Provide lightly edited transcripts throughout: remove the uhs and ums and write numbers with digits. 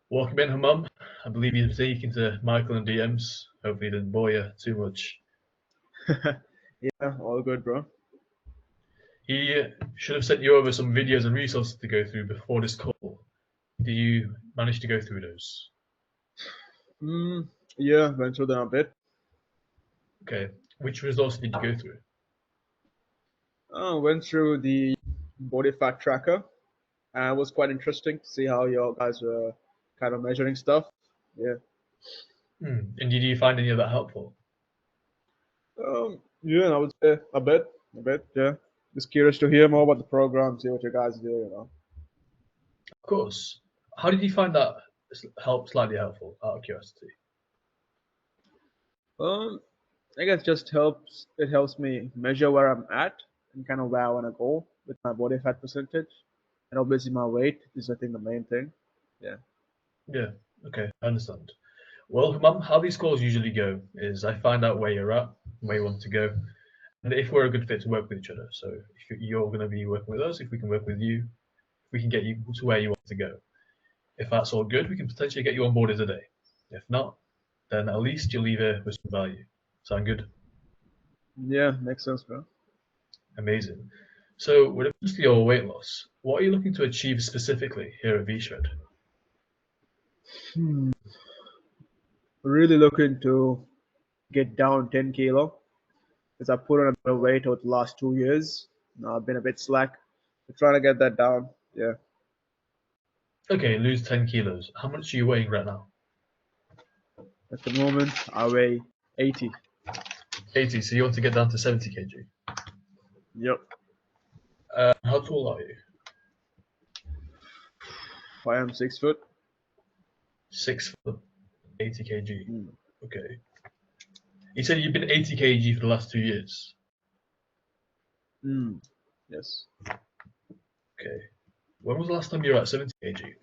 Welcome in, Hammam. I believe you're speaking to Michael and DMs. Hopefully, he didn't bore you too much. Yeah, all good, bro. He should have sent you over some videos and resources to go through before this call. Do you manage to go through those? Mm, yeah, went through them a bit. Okay. Which resources did you go through? Went through the body fat tracker. It was quite interesting to see how your guys were kind of measuring stuff. Yeah. And did you find any of that helpful? Yeah, I would say a bit. Yeah. Just curious to hear more about the program, see what you guys do. Of course. How did you find that slightly helpful, out of curiosity? Um, I guess just helps. It helps me measure where I'm at and kind of where I want to go with my body fat percentage, and obviously my weight is I think the main thing. Yeah. Yeah, okay, I understand. Well, Hammam, how these calls usually go is I find out where you're at, where you want to go, and if we're a good fit to work with each other. So if you're going to be working with us, if we can work with you, we can get you to where you want to go. If that's all good, we can potentially get you on board today. If not, then at least you'll leave here with some value. Sound good? Yeah, makes sense, bro. Amazing. So, when it comes to your weight loss, what are you looking to achieve specifically here at VShred? Hmm. Really looking to get down 10 kilo because I put on a bit of weight over the last 2 years. I've been a bit slack. So trying to get that down. Yeah. Okay, lose 10 kilos. How much are you weighing right now? At the moment, I weigh 80. 80, so you want to get down to 70 kg. Yep. How tall are you? I am 6 foot. 6 foot, 80 kg. Mm. Okay. You said you've been 80 kg for the last 2 years. Mm. Yes. Okay. When was the last time you were at 70 kg?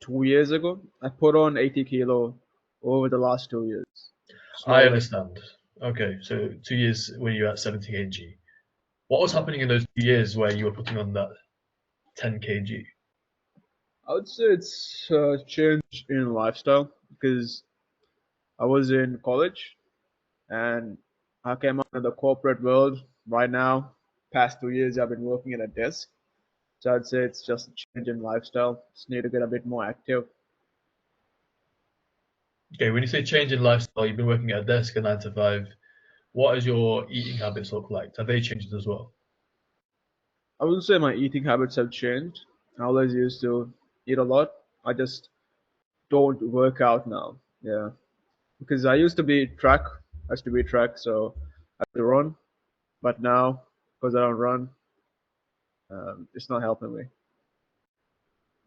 2 years ago, I put on 80 kilo over the last 2 years. I Slowly. understand. Okay, so 2 years when you were at 70 kg. What was happening in those 2 years where you were putting on that 10 kg? I would say it's a change in lifestyle because I was in college and I came out of the corporate world. Right now, past 2 years, I've been working at a desk. So I'd say it's just a change in lifestyle. Just need to get a bit more active. Okay, when you say change in lifestyle, you've been working at a desk at 9 to 5. What does your eating habits look like? Have they changed as well? I wouldn't say my eating habits have changed. I always used to eat a lot. I just don't work out now. Yeah, because I used to be track. I used to be track, so I had to run. But now, because I don't run, it's not helping me.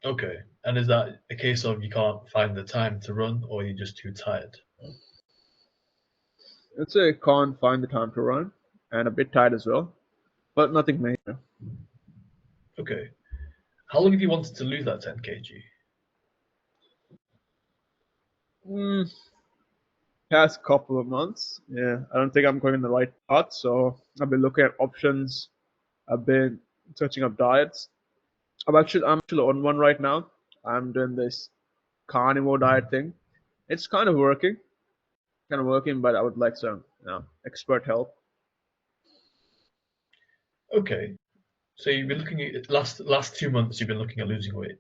Okay, and is that a case of you can't find the time to run or you're just too tired? I'd say I can't find the time to run, and a bit tired as well, but nothing major. Okay, how long have you wanted to lose that 10 kg? Mm, past couple of months. Yeah, I don't think I'm going in the right path, so I've been looking at options. I've been searching up diets. I'm actually on one right now. I'm doing this carnivore diet thing. It's kind of working, but I would like some, expert help. Okay, so you've been looking at last 2 months. You've been looking at losing weight,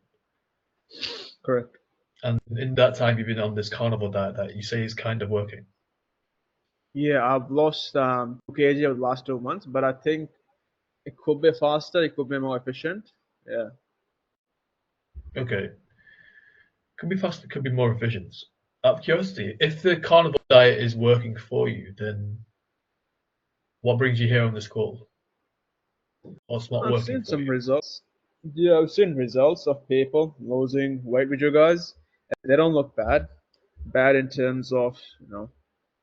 Correct. and in that time, you've been on this carnivore diet that you say is kind of working. Yeah, I've lost 2 kg over the last 2 months, but I think it could be faster. It could be more efficient. Yeah. Okay, could be faster, could be more efficient. Out of curiosity, if the carnivore diet is working for you, then what brings you here on this call? What's not I've working seen for some you? results. Yeah, I've seen results of people losing weight with you guys. They don't look bad. Bad in terms of,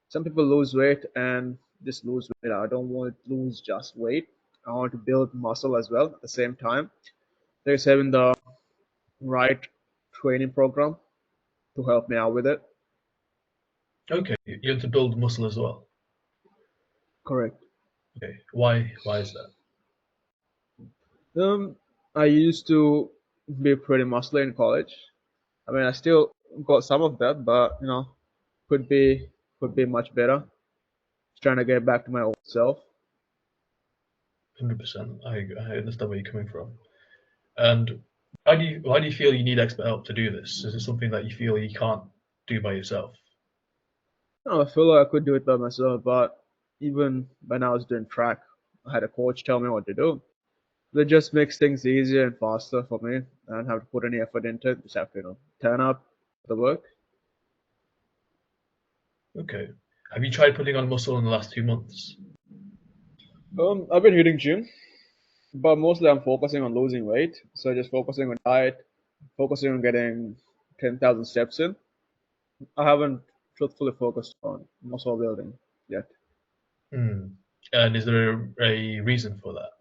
some people lose weight and just lose weight. I don't want to lose just weight. I want to build muscle as well at the same time. There's having the right training program to help me out with it. Okay, you want to build muscle as well. Correct. Okay, why is that? Um, I used to be pretty muscly in college. I mean, I still got some of that, but could be much better. Just trying to get back to my old self. 100%. I understand where you're coming from. And why do you feel you need expert help to do this? Is it something that you feel you can't do by yourself? I feel like I could do it by myself, but even when I was doing track, I had a coach tell me what to do. That just makes things easier and faster for me. I don't have to put any effort into it. Just have to, turn up the work. Okay. Have you tried putting on muscle in the last 2 months? I've been hitting gym, but mostly I'm focusing on losing weight. So just focusing on diet, focusing on getting 10,000 steps in. I haven't truthfully focused on muscle building yet. Hmm. And is there a reason for that?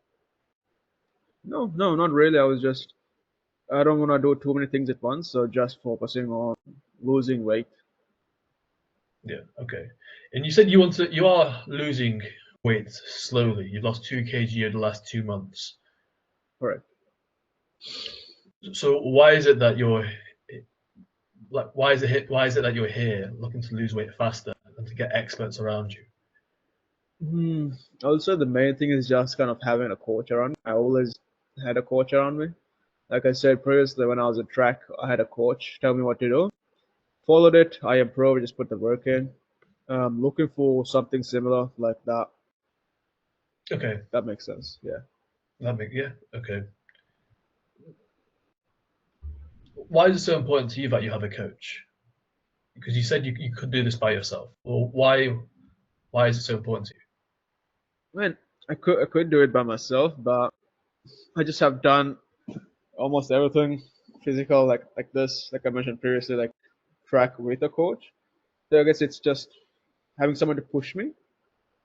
No, no, not really. I don't want to do too many things at once. So just focusing on losing weight. Yeah. Okay. And you said you are losing weight slowly. You've lost 2 kg in the last 2 months. Correct. So why is it that you're like why is it that you're here looking to lose weight faster and to get experts around you? Hmm. Also, the main thing is just kind of having a coach around me. I always had a coach around me. Like I said previously, when I was at track, I had a coach tell me what to do. Followed it. I improved. Just put the work in. Looking for something similar like that. Okay. That makes sense. Yeah. Yeah. Okay. Why is it so important to you that you have a coach? Because you said you could do this by yourself. Well, why is it so important to you? I mean, I could do it by myself, but I just have done almost everything physical like this, like I mentioned previously, like track with a coach. So I guess it's just having someone to push me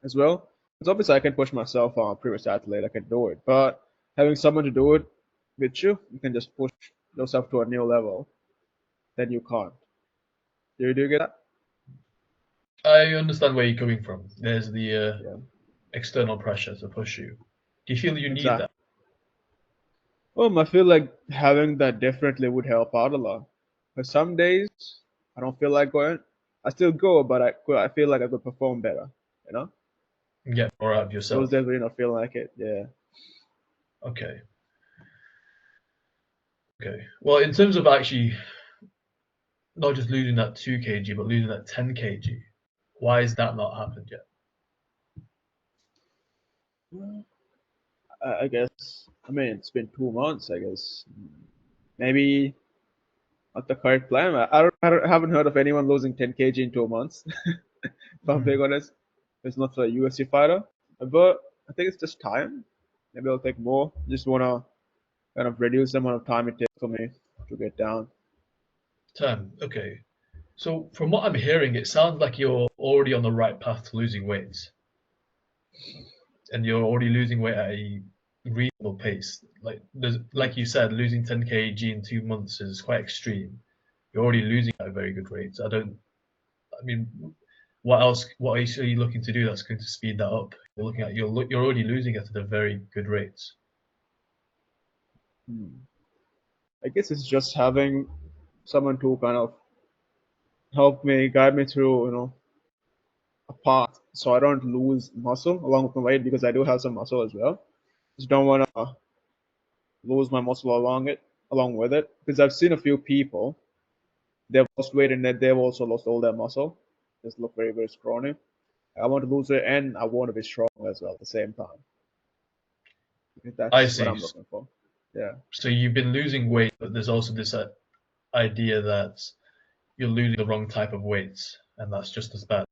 as well. Because obviously I can push myself. I'm a previous athlete, I can do it. But having someone to do it with you, you can just push yourself to a new level that you can't. Do you get that? I understand where you're coming from. There's the Yeah, external pressure to push you. Do you feel you need exactly. that? I feel like having that definitely would help out a lot. But some days I don't feel like going. I still go, but I feel like I could perform better. You know, And get more out of those yourself. days where you don't feel like it. Yeah. Okay. Okay. Well, in terms of actually not just losing that 2 kg, but losing that 10 kg, why has that not happened yet? I guess. I mean, it's been 2 months. I guess maybe not the correct plan. I haven't heard of anyone losing 10 kg in 2 months. If I'm being Hmm. honest, it's not a UFC fighter, but I think it's just time. Maybe I'll take more. Just wanna kind of reduce the amount of time it takes for me to get down. 10. Okay. So from what I'm hearing, it sounds like you're already on the right path to losing weight, and you're already losing weight at a reasonable pace. Like you said, losing 10 kg in 2 months is quite extreme. You're already losing at a very good rate. I mean, what else? What else are you looking to do that's going to speed that up? You're already losing it at a very good rate. Hmm. I guess it's just having someone to kind of help me, guide me through, a path, so I don't lose muscle along with my weight because I do have some muscle as well. Just don't want to lose my muscle along with it, because I've seen a few people, they've lost weight and then they've also lost all their muscle. Just look very, very scrawny. I want to lose it and I want to be strong as well at the same time. I That's what see. I'm looking for. Yeah. So you've been losing weight, but there's also this idea that you're losing the wrong type of weight, and that's just as bad.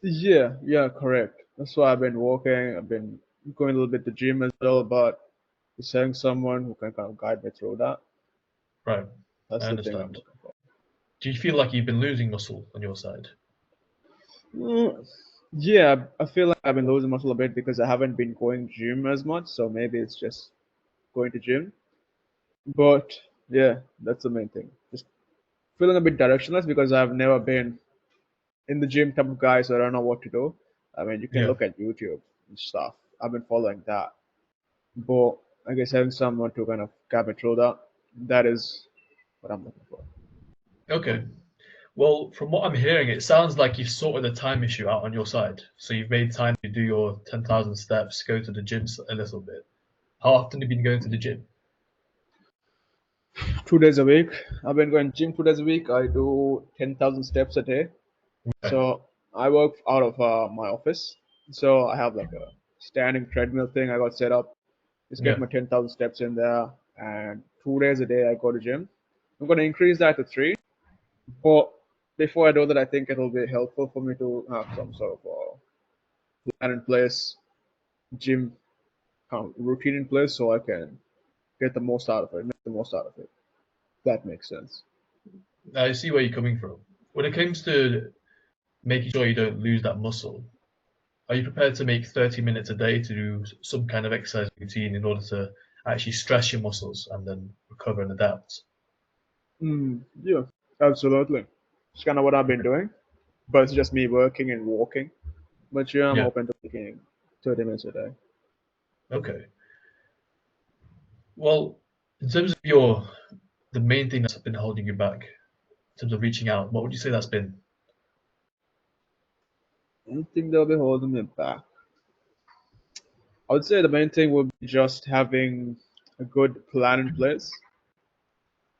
Yeah, yeah, correct. That's why I've been walking. I've been going a little bit to gym as well, but just having someone who can kind of guide me through that. Right. I That's the thing I'm understand. looking for. Do you feel like you've been losing muscle on your side? Mm, yeah, I feel like I've been losing muscle a bit because I haven't been going gym as much, so maybe it's just going to gym. But yeah, that's the main thing. Just feeling a bit directionless because I've never been in the gym type of guy, so I don't know what to do. I mean, you can Yeah. look at YouTube and stuff. I've been following that, but I guess having someone to kind of guide me through that, that is what I'm looking for. Okay. Well, from what I'm hearing, it sounds like you've sorted the time issue out on your side. So you've made time to do your 10,000 steps, go to the gym a little bit. How often have you been going to the gym? 2 days a week. I've been going gym 2 days a week. I do 10,000 steps a day. Right. So I work out of my office. So I have like a standing treadmill thing I got set up. Just get Yeah. my 10,000 steps in there, and 2 days a day I go to gym. I'm going to increase that to three. But before I do that, I think it'll be helpful for me to have some sort of plan in place, gym routine in place, so I can get the most out of it, make the most out of it. That makes sense. I see where you're coming from. When it comes to making sure you don't lose that muscle, are you prepared to make 30 minutes a day to do some kind of exercise routine in order to actually stress your muscles and then recover and adapt? Yeah, absolutely. It's kind of what I've been doing, but it's just me working and walking. But yeah, I'm Yeah. open to making 30 minutes a day. Okay. Well, in terms of the main thing that's been holding you back in terms of reaching out, what would you say that's been? Anything that'll be holding me back? I would say the main thing would be just having a good plan in place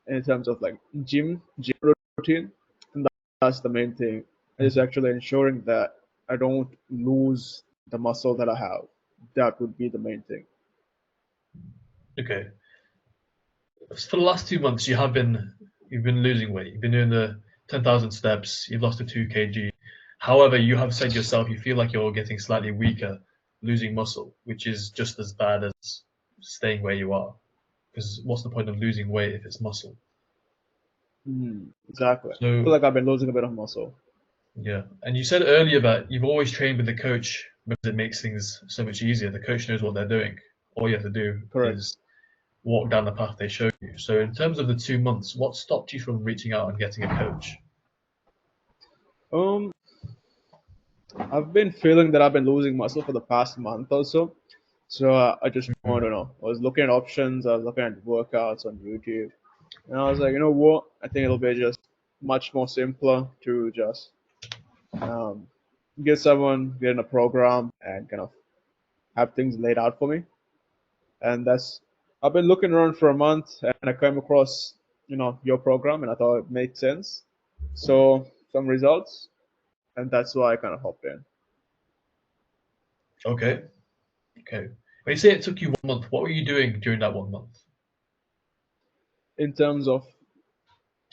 in terms of like gym routine, and that's the main thing. And it's actually ensuring that I don't lose the muscle that I have. That would be the main thing. Okay. For the last 2 months, you've been losing weight. You've been doing the 10,000 steps. You've lost the 2 kg. However, you have said yourself you feel like you're getting slightly weaker, losing muscle, which is just as bad as staying where you are. Because what's the point of losing weight if it's muscle? Exactly. I feel So like I've been losing a bit of muscle. yeah, and you said earlier that you've always trained with the coach because it makes things so much easier. The coach knows what they're doing. All you have to do Correct. is walk down the path they show you. So in terms of the 2 months, what stopped you from reaching out and getting a coach? Um, I've been feeling that I've been losing muscle for the past month or so. So I just want to know. I was looking at options. I was looking at workouts on YouTube, and I was like, you know what? I think it'll be just much more simpler to just um, get in a program and kind of have things laid out for me. And that's I've been looking around for a month, and I came across your program, and I thought it made sense. So some results, and that's why I kind of hopped in. Okay, okay. When you say it took you 1 month, what were you doing during that 1 month? In terms of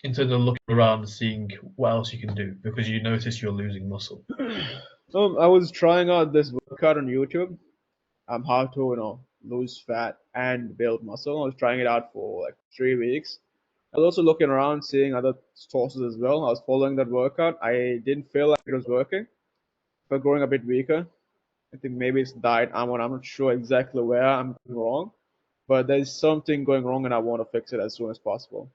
In terms of looking around, seeing what else you can do, because you notice you're losing muscle. I was trying out this workout on YouTube. How to lose fat and build muscle. I was trying it out for like 3 weeks. I was also looking around, seeing other sources as well. I was following that workout. I didn't feel like it was working, but growing a bit weaker. I think maybe it's diet. I'm not sure exactly where I'm going wrong, but there's something going wrong, and I want to fix it as soon as possible.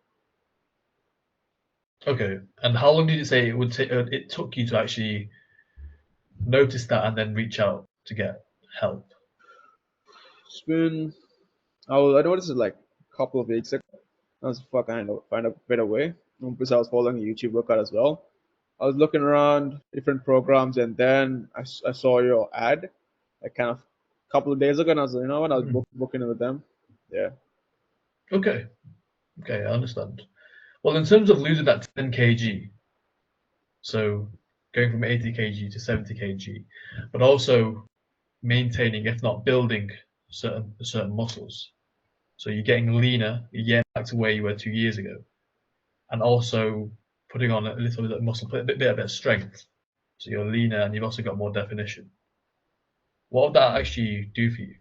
Okay, and how long did it say it would take? It took you to actually notice that and then reach out to get help. It's been I noticed it like a couple of weeks ago. I was fucking find a better way because I was following a YouTube workout as well. I was looking around different programs, and then I saw your ad, like kind of a couple of days ago, and I was like, you know what, I was booking it with them. Yeah. Okay, okay, I understand. Well, in terms of losing that 10 kg, so going from 80 kg to 70 kg, but also maintaining, if not building, certain muscles. So you're getting leaner, you're getting back to where you were 2 years ago, and also putting on a little bit of muscle, a bit of strength. So you're leaner and you've also got more definition. What would that actually do for you?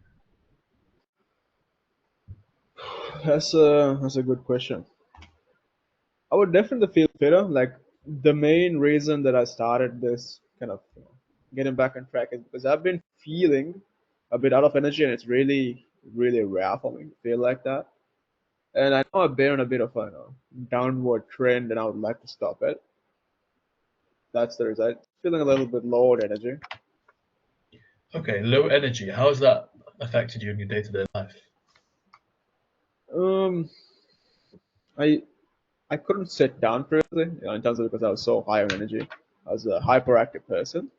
That's a good question. I would definitely feel fitter. Like the main reason that I started this kind of getting back on track is because I've been feeling a bit out of energy, and it's really, really rare for me to feel like that. And I know I've been on a bit of a downward trend, and I would like to stop it. That's the result. Feeling a little bit low on energy. Okay, low energy. How has that affected you in your day-to-day life? Um, I I couldn't sit down previously, in terms of because I was so high on energy. I was a hyperactive person.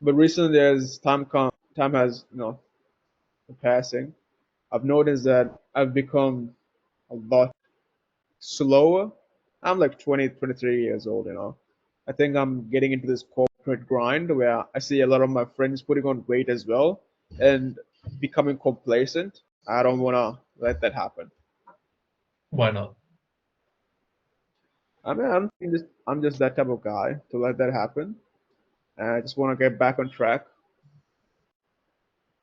But recently, as time has passing, I've noticed that I've become a lot slower. I'm like 20, 23 years old, I think I'm getting into this corporate grind where I see a lot of my friends putting on weight as well and becoming complacent. I don't want to let that happen. Why not? I mean, I'm just that type of guy to let that happen. And I just want to get back on track.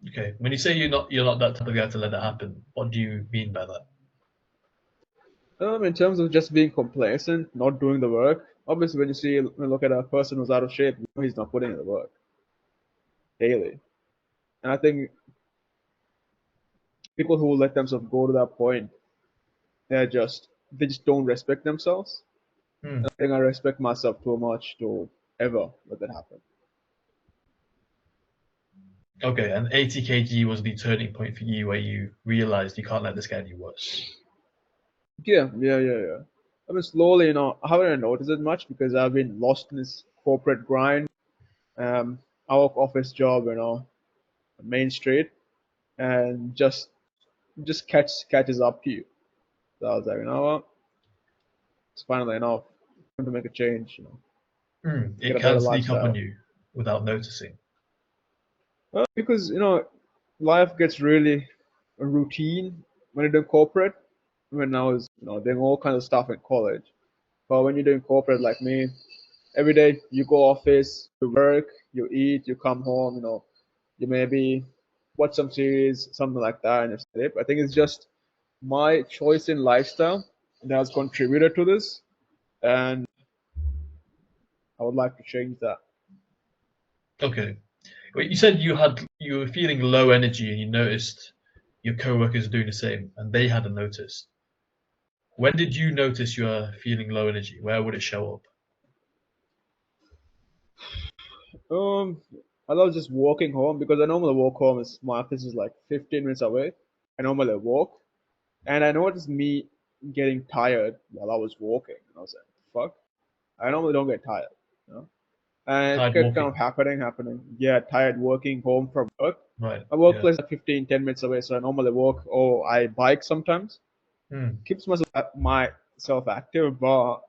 Okay. When you say you're not that type of guy to let that happen, what do you mean by that? In terms of just being complacent, not doing the work. Obviously, when you look at a person who's out of shape, you know he's not putting in the work daily. And I think people who let themselves go to that point, they just don't respect themselves. Hmm. I think I respect myself too much to ever let that happen. Okay, and 80 kg was the turning point for you where you realized you can't let this get any worse. Yeah. I mean, slowly, I haven't noticed it much because I've been lost in this corporate grind. Our office job, Main Street, and just catches up to you. So I was like, you know what? It's finally enough. Time to make a change. Hmm. Get It a better can sneak up on lifestyle. you without noticing. Well, because life gets really routine when you're doing corporate. When I was doing all kinds of stuff in college, but when you're doing corporate like me, every day you go office, you work, you eat, you come home. You maybe watch some series, something like that, and you sleep. I think it's just my choice in lifestyle that has contributed to this, and I would like to change that. Okay. Well, you said you were feeling low energy and you noticed your coworkers doing the same and they hadn't noticed. When did you notice you were feeling low energy? Where would it show up? Um, I love just walking home because I normally walk home. My office is like 15 minutes away. I normally walk, and I noticed me getting tired while I was walking. And I was like, "Fuck!" I normally don't get tired, you know. And it Tired kept kind of walking. happening. Yeah, tired working home from work. Right. My Yeah. workplace is 15, 10 minutes away, so I normally walk or I bike sometimes. Hmm. Keeps myself active, but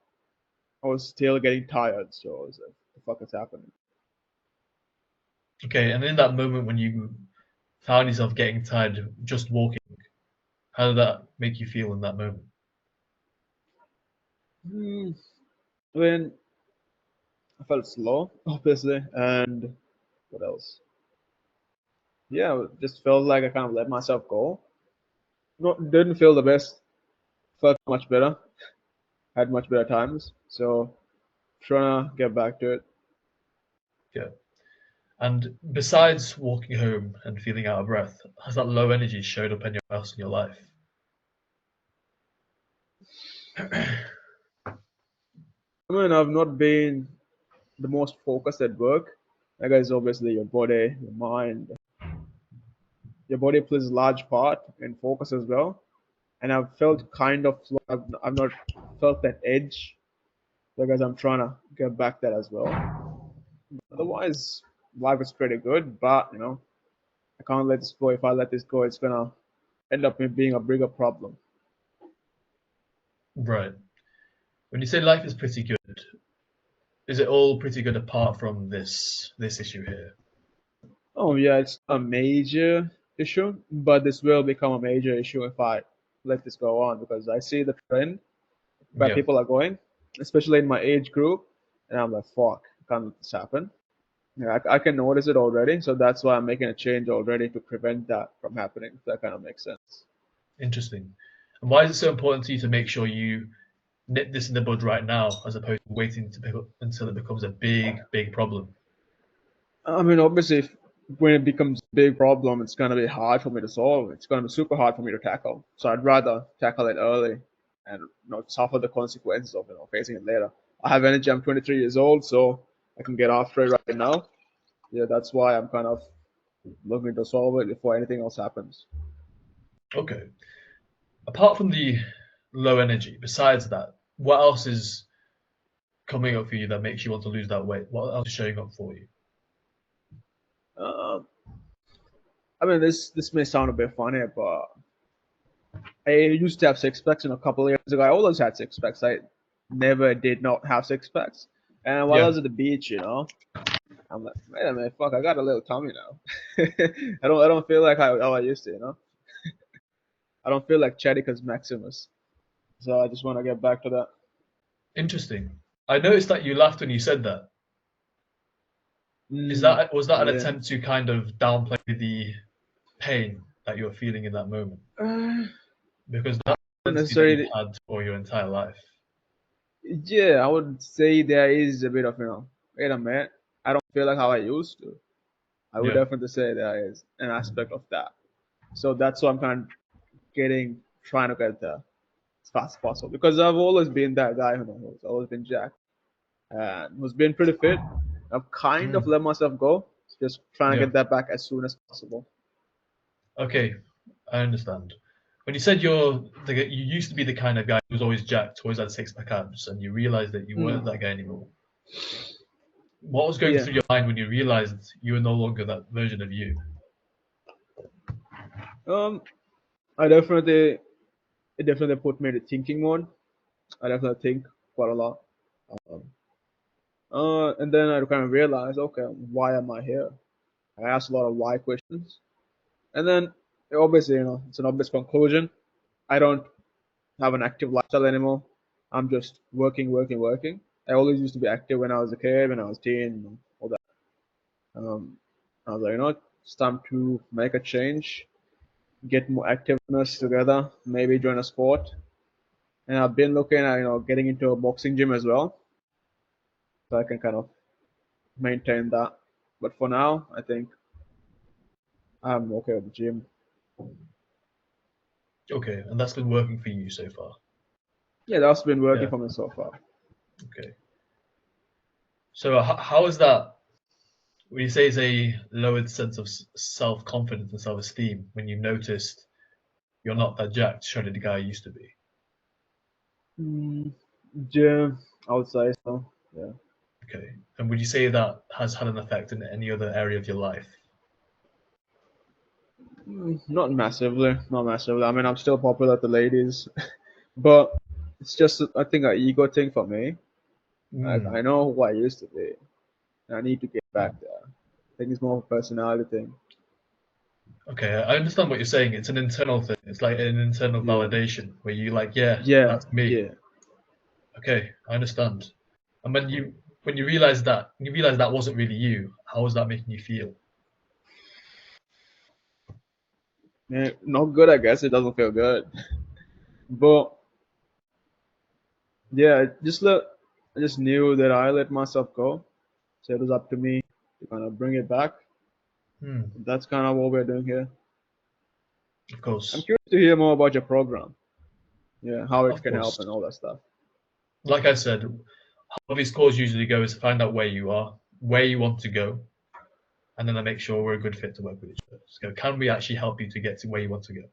I was still getting tired. So I was like, "The fuck is happening?" Okay. And in that moment when you found yourself getting tired just walking, how did that make you feel in that moment? Hmm. When I felt slow, obviously, and what else? Yeah, it just felt like I kind of let myself go. Not didn't feel the best. Felt much better. Had much better times. So trying to get back to it. Yeah. And besides walking home and feeling out of breath, has that low energy showed up anywhere else in your life? I mean, I've not been the most focused at work. Like, guys, obviously your body, your mind, your body plays a large part in focus as well. And I've felt kind of I've not felt that edge because I'm trying to get back that as well. Otherwise, life is pretty good, but I can't let this go. If I let this go, it's gonna end up being a bigger problem. Right. When you say life is pretty good, is it all pretty good apart from this issue here? Oh yeah, it's a major issue, but this will become a major issue if I let this go on because I see the trend where Yeah. people are going, especially in my age group, and I'm like, fuck, can't let this happen. Yeah, I can notice it already, so that's why I'm making a change already to prevent that from happening. If that kind of makes sense. Interesting. And why is it so important to you to make sure you nip this in the bud right now, as opposed to waiting until it becomes a big problem? I mean, obviously, when it becomes a big problem, it's going to be hard for me to solve. It's going to be super hard for me to tackle. So I'd rather tackle it early and suffer the consequences of facing it later. I have energy. I'm 23 years old, so I can get after it right now. Yeah, that's why I'm kind of looking to solve it before anything else happens. Okay. Apart from the low energy, besides that, what else is coming up for you that makes you want to lose that weight? What else is showing up for you? Uh, I mean, this may sound a bit funny, but I used to have six packs, and a couple of years ago, I always had six packs. I never did not have six packs. And while I Yeah. was at the beach, I'm like, wait a minute, fuck, I got a little tummy now. I don't feel like how I used to. I don't feel like Chadicus Maximus. So I just want to get back to that. Interesting. I noticed that you laughed when you said that. Mm, Was that an yeah. attempt to kind of downplay the pain that you're feeling in that moment? Because that's Not the identity that you've necessarily. had for your entire life. Yeah, I would say there is a bit of, wait a minute, I don't feel like how I used to. I would Yeah. definitely say there is an aspect of that. So that's what I'm kind of trying to get there as fast as possible. Because I've always been that guy who's always been jacked and who's been pretty fit. I've kind of Mm. let myself go, just trying to Yeah. get that back as soon as possible. Okay, I understand. When you said you used to be the kind of guy who was always jacked, always had six pack abs, and you realized that you weren't that Mm, guy anymore. What was going yeah. through your mind when you realized you were no longer that version of you? Um, I definitely it definitely put me in the thinking mode. I definitely think quite a lot. Um, and then I kind of realized, okay, why am I here? I asked a lot of why questions, and then obviously, it's an obvious conclusion. I don't have an active lifestyle anymore. I'm just working, working, working. I always used to be active when I was a kid, when I was teen, all that. Um, I was like, it's time to make a change, get more activeness together, maybe join a sport. And I've been looking at, getting into a boxing gym as well, so I can kind of maintain that. But for now, I think I'm okay with the gym. Okay, and that's been working for you so far. Yeah, that's been working Yeah. for me so far. Okay. So how is that? When you say it's a lowered sense of self confidence and self esteem, when you noticed you're not that jacked, shredded guy you used to be. Mm, yeah, I would say so. Yeah. Okay. And would you say that has had an effect in any other area of your life? Not massively, not massively. I mean, I'm still popular with the ladies, but it's just, I think, an ego thing for me. Like, Hmm. I know who I used to be, and I need to get back there. I think it's more of a personality thing. Okay, I understand what you're saying. It's an internal thing. It's like an internal Yeah, validation where you like, yeah, yeah, that's me. yeah. Okay, I understand. And when you realize that wasn't really you, how was that making you feel? Yeah, not good, I guess. It doesn't feel good, but yeah, I just knew that I let myself go, so it was up to me to kind of bring it back. Hmm. That's kind of what we're doing here. Of I'm course, curious to hear more about your program. Yeah, how it of can course. help and all that stuff. Like I said, how these calls usually go is to find out where you are, where you want to go, and then I make sure we're a good fit to work with each other. So can we actually help you to get to where you want to go?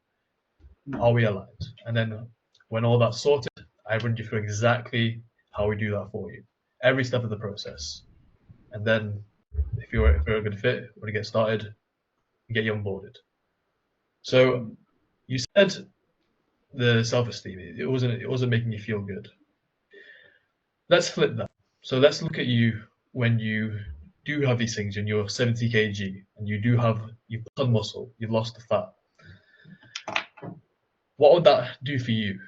Are we aligned? And then when all that's sorted, I run you through exactly how we do that for you, every step of the process. And then if you're a good fit, when you get started, we get you onboarded. So Mm. you said the self-esteem, it wasn't making you feel good. Let's flip that. So let's look at you when you do have these things and you're 70 kg and you've put on muscle, you've lost the fat. What would that do for you?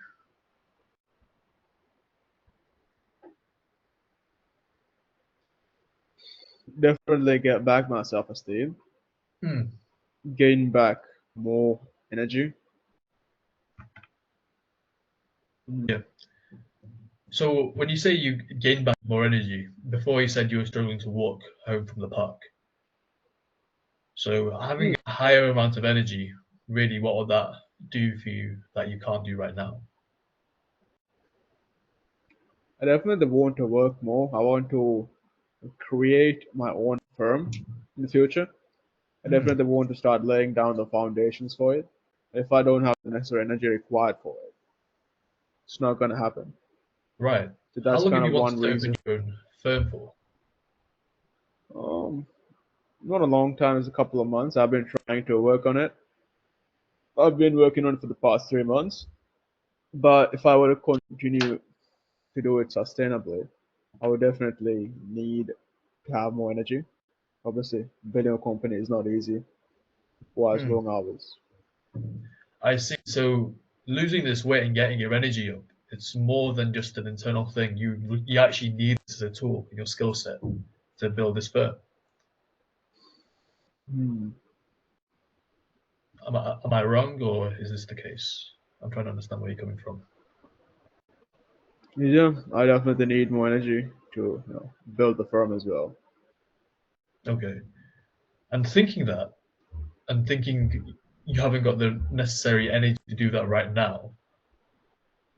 Definitely get back my self-esteem, Hmm. gain back more energy. Mm. Yeah. So when you say you gain back more energy, before you said you were struggling to walk home from the park. So having Mm. a higher amount of energy, really, what would that do for you that you can't do right now? I definitely want to work more. I want to create my own firm in the future. I Hmm. definitely want to start laying down the foundations for it. If I don't have the necessary energy required for it, it's not gonna happen. Right. So How that's long have kind you of one wanted to open reason. your own firm for? Um, Not a long time, it's a couple of months. I've been trying to work on it. I've been working on it for the past 3 months. But if I were to continue to do it sustainably, I would definitely need to have more energy. Obviously, building a company is not easy. Requires Hmm. long hours. I see. So losing this weight and getting your energy up, it's more than just an internal thing. You actually need this as a tool in your skill set to build this firm. Hmm. Am I wrong, or is this the case? I'm trying to understand where you're coming from. Yeah, I definitely need more energy to build the firm as well. Okay. And thinking that, and thinking you haven't got the necessary energy to do that right now,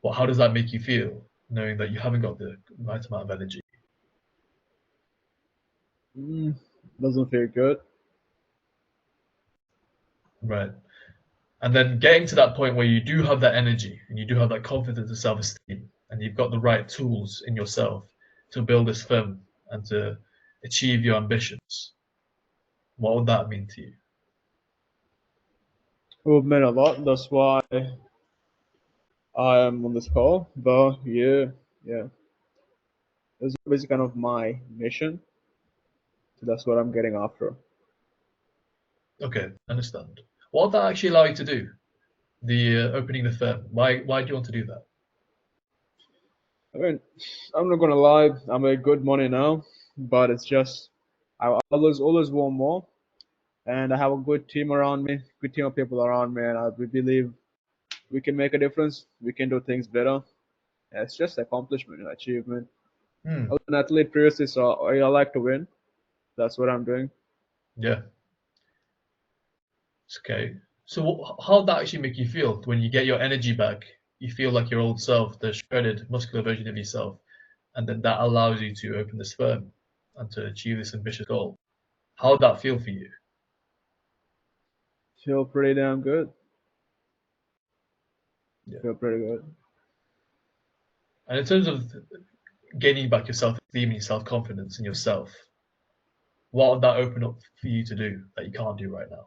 well, how does that make you feel, knowing that you haven't got the right amount of energy? Mm, doesn't feel good. Right. And then getting to that point where you do have that energy and you do have that confidence and self-esteem, and you've got the right tools in yourself to build this firm and to achieve your ambitions, what would that mean to you? It would mean a lot. That's why I am on this call. But yeah, it's basically kind of my mission. So that's what I'm getting after. Okay, understand. What would that actually allow you to do? The opening the firm. Why do you want to do that? I mean, I'm not gonna lie. I make good money now, but it's just I always want more, and I have a good team around me, good team of people around me, and we believe we can make a difference. We can do things better. Yeah, it's just accomplishment and achievement. I Hmm. was an athlete previously, so I like to win. That's what I'm doing. Yeah. It's okay. So how would that actually make you feel when you get your energy back? You feel like your old self, the shredded, muscular version of yourself, and then that allows you to open this firm and to achieve this ambitious goal. How would that feel for you? Feel pretty damn good. Yeah. Feel pretty good. And in terms of gaining back your self-esteem and your self-confidence in yourself, what would that open up for you to do that you can't do right now?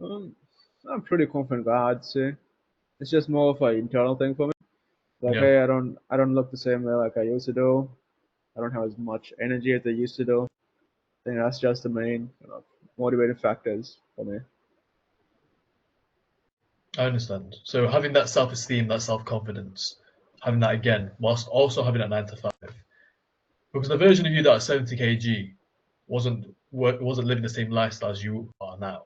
Um, I'm pretty confident guy, I'd say. It's just more of an internal thing for me. Like, Yeah, hey, I don't look the same way like I used to do. I don't have as much energy as I used to do. I think that's just the main motivating factors for me. I understand. So having that self-esteem, that self-confidence, having that again, whilst also having that 9 to 5, because the version of you that was 70 kg wasn't living the same lifestyle as you are now.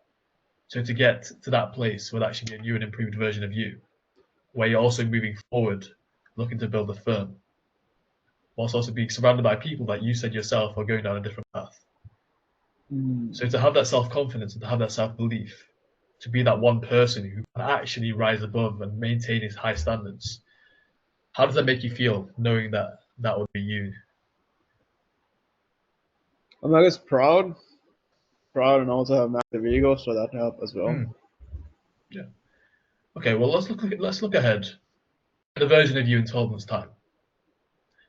So to get to that place would actually be a new and improved version of you, where you're also moving forward, looking to build a firm, whilst also being surrounded by people that you said yourself are going down a different path. So Mm. to have that self-confidence and to have that self-belief, to be that one person who can actually rise above and maintain his high standards, how does that make you feel knowing that that would be you? I'm I guess proud, and also have massive ego, so that help as well. Hmm, yeah. Okay. Well, let's look ahead at the version of you in 12 months' time.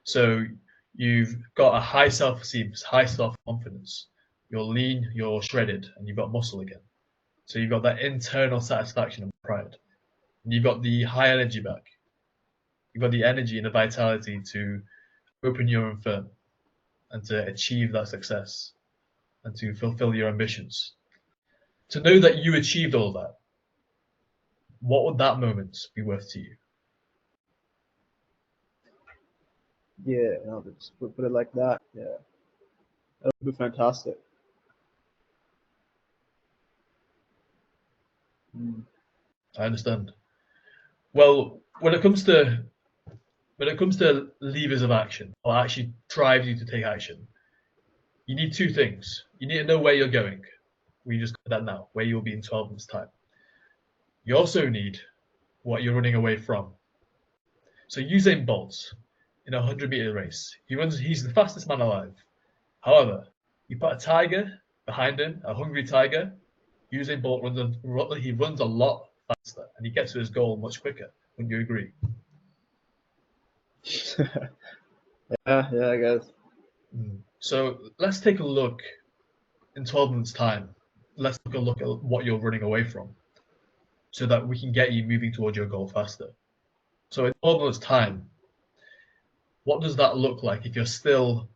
So you've got a high self-esteem, high self-confidence. You're lean, you're shredded, and you've got muscle again. So you've got that internal satisfaction and pride. And you've got the high energy back. You've got the energy and the vitality to open your own firm and to achieve that success and to fulfill your ambitions. To know that you achieved all that, what would that moment be worth to you? Yeah, just put it like that. Yeah, that would be fantastic. Mm. I understand. Well, when it comes to levers of action, or actually drives you to take action, you need two things. You need to know where you're going. We just got that now, where you'll be in 12 months' time. You also need what you're running away from. So Usain Bolt in a 100-meter race, he's the fastest man alive. However, you put a tiger behind him, a hungry tiger. Usain Bolt he runs a lot faster and he gets to his goal much quicker. Wouldn't you agree? Yeah, I guess. So let's take a look in 12 months' time. Let's take a look at what you're running away from so that we can get you moving towards your goal faster. So in 12 months' time, what does that look like if you're still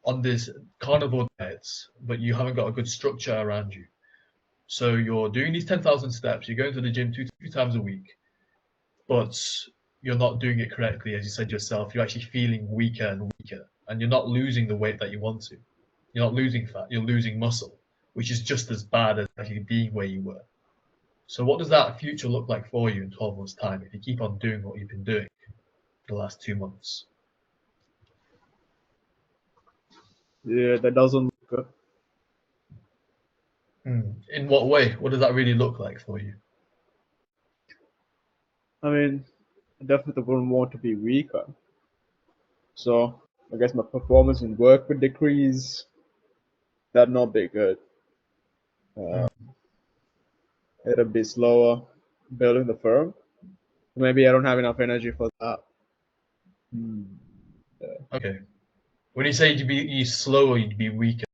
on this carnivore diets, but you haven't got a good structure around you? So you're doing these 10,000 steps, you're going to the gym two times a week, but you're not doing it correctly, as you said yourself. You're actually feeling weaker and weaker, and you're not losing the weight that you want to. You're not losing fat, you're losing muscle, which is just as bad as actually being where you were. So what does that future look like for you in 12 months' time if you keep on doing what you've been doing for the last 2 months? Yeah, that doesn't look good. In what way? What does that really look like for you? I mean, I definitely wouldn't want to be weaker. So I guess my performance in work would decrease. That'd not be good. Uh, it'd be slower building the firm. Maybe I don't have enough energy for that. Hmm. Okay. When you say you'd be slower, you'd be weaker,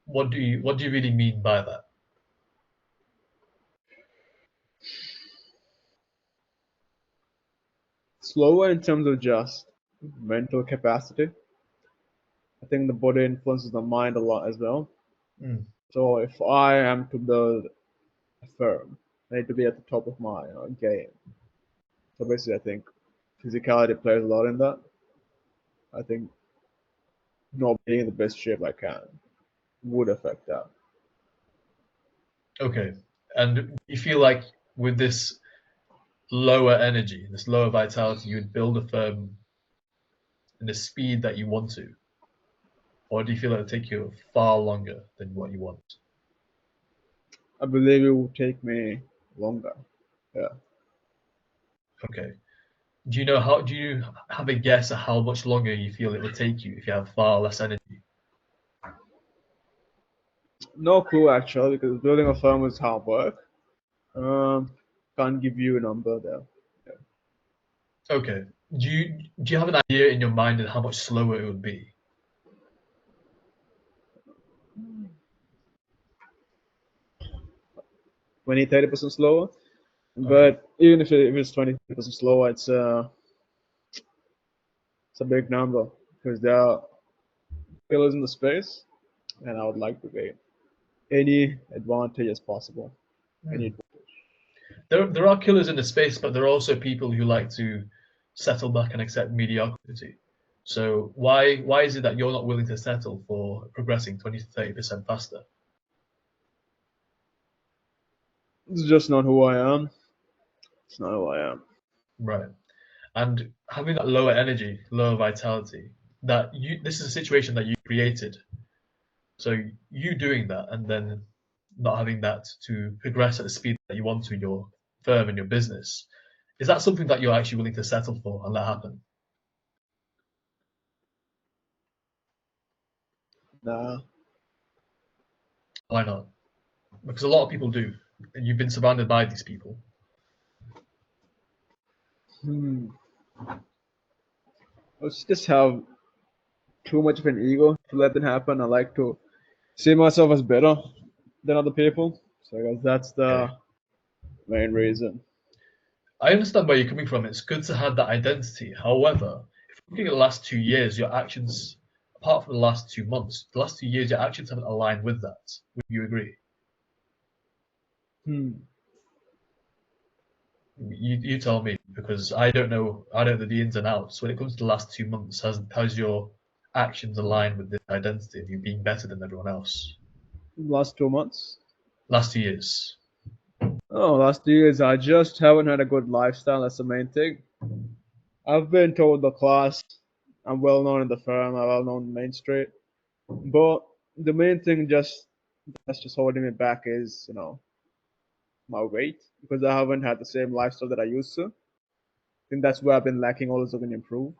what do you really mean by that? Slower in terms of just mental capacity. I think the body influences the mind a lot as well. Mm. So if I am to build a firm, I need to be at the top of my game. So basically, I think physicality plays a lot in that. I think not being in the best shape I can would affect that. Okay. And do you feel like with this lower energy, this lower vitality, you would build a firm in the speed that you want to? Or do you feel it would take you far longer than what you want? I believe it will take me longer. Yeah. Okay. Do you have a guess at how much longer you feel it would take you if you have far less energy? No clue actually, because building a firm is hard work. Um, can't give you a number there. Yeah. Okay. Do you have an idea in your mind of how much slower it would be? 20, 30% slower. Okay. But even if it's 20, 30% slower, it's a big number because there are pillars in the space, and I would like to gain any advantage as possible. Hmm. Any There are killers in the space, but there are also people who like to settle back and accept mediocrity. So why is it that you're not willing to settle for progressing 20 to 30% faster? It's just not who I am. It's not who I am. Right. And having that lower energy, lower vitality, this is a situation that you created. So you doing that and then not having that to progress at the speed that you want to in your firm and your business, is that something that you're actually willing to settle for and let happen? Nah. Why not? Because a lot of people do, and you've been surrounded by these people. Hmm. I just have too much of an ego to let that happen. I like to see myself as better than other people. So I guess that's Okay. the main reason. I understand where you're coming from. It's good to have that identity. However, if looking at the last 2 years, your actions, apart from the last 2 months, the last 2 years, your actions haven't aligned with that. Would you agree? Hmm. You tell me because I don't know the ins and outs. When it comes to the last 2 months, has your actions aligned with this identity of you being better than everyone else? Last 2 months. Last 2 years. Oh, last 2 years I just haven't had a good lifestyle. That's the main thing. I've been told the class. I'm well known in the firm. I'm well known in Main Street. But the main thing that's just holding me back is my weight because I haven't had the same lifestyle that I used to. I think that's where I've been lacking. Always looking to improve.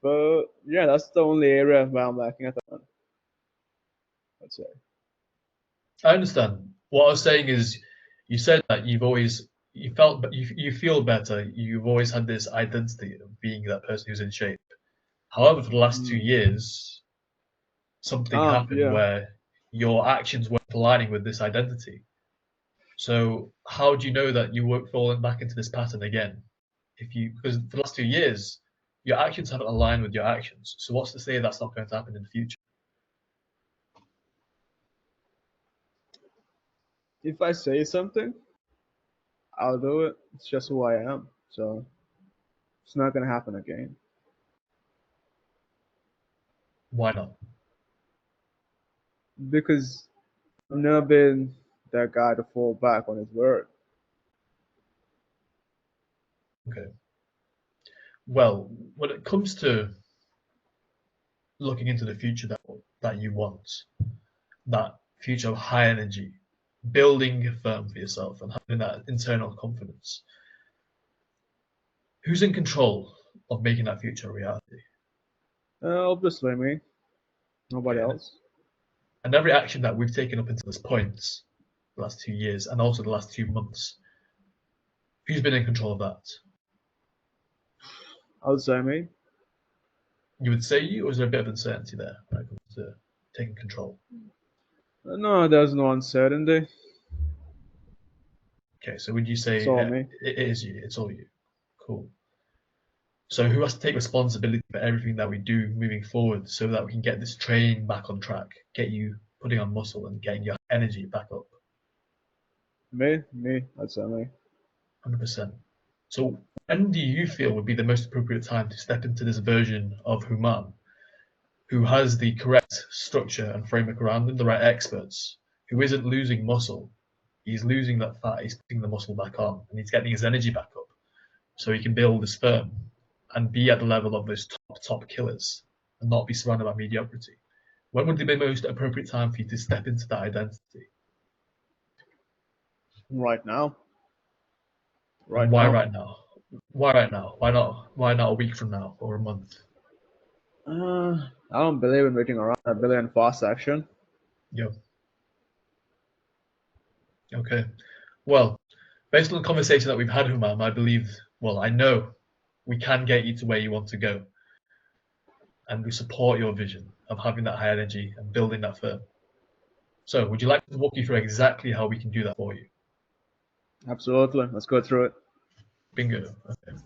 But yeah, that's the only area where I'm lacking at the moment. I'd say. I understand. What I was saying is, you said that you've always you felt, but you feel better. You've always had this identity of being that person who's in shape. However, for the last 2 years, something happened Yeah. where your actions weren't aligning with this identity. So how do you know that you won't fall back into this pattern again? Because for the last 2 years, your actions haven't aligned with your actions. So what's to say that's not going to happen in the future? If I say something, I'll do it. It's just who I am. So it's not gonna happen again. Why not? Because I've never been that guy to fall back on his word. Okay. Well, when it comes to looking into the future that you want, that future of high energy, building a firm for yourself and having that internal confidence, who's in control of making that future a reality? Obviously me. Nobody Okay. else. And every action that we've taken up until this point, the last 2 years, and also the last 2 months, who's been in control of that? I would say me. You would say you, or is there a bit of uncertainty there when it comes to taking control? No, there's no uncertainty. Okay, so would you It's say all me. it is you? It's all you. Cool. So who has to take responsibility for everything that we do moving forward so that we can get this training back on track, get you putting on muscle and getting your energy back up? Me. I'd say me. 100%. So when do you feel would be the most appropriate time to step into this version of Human, who has the correct structure and framework around him, the right experts, who isn't losing muscle? He's losing that fat, he's putting the muscle back on, and he's getting his energy back up so he can build this firm and be at the level of those top killers and not be surrounded by mediocrity. When would be the most appropriate time for you to step into that identity? Right now. And Right why now. right now? Why right now? Why not a week from now or a month? I don't believe in waiting around. I believe in fast action. Yeah. Okay. Well, based on the conversation that we've had, Humam, I believe, well, I know we can get you to where you want to go. And we support your vision of having that high energy and building that firm. So, would you like to walk you through exactly how we can do that for you? Absolutely. Let's go through it. Bingo. Okay.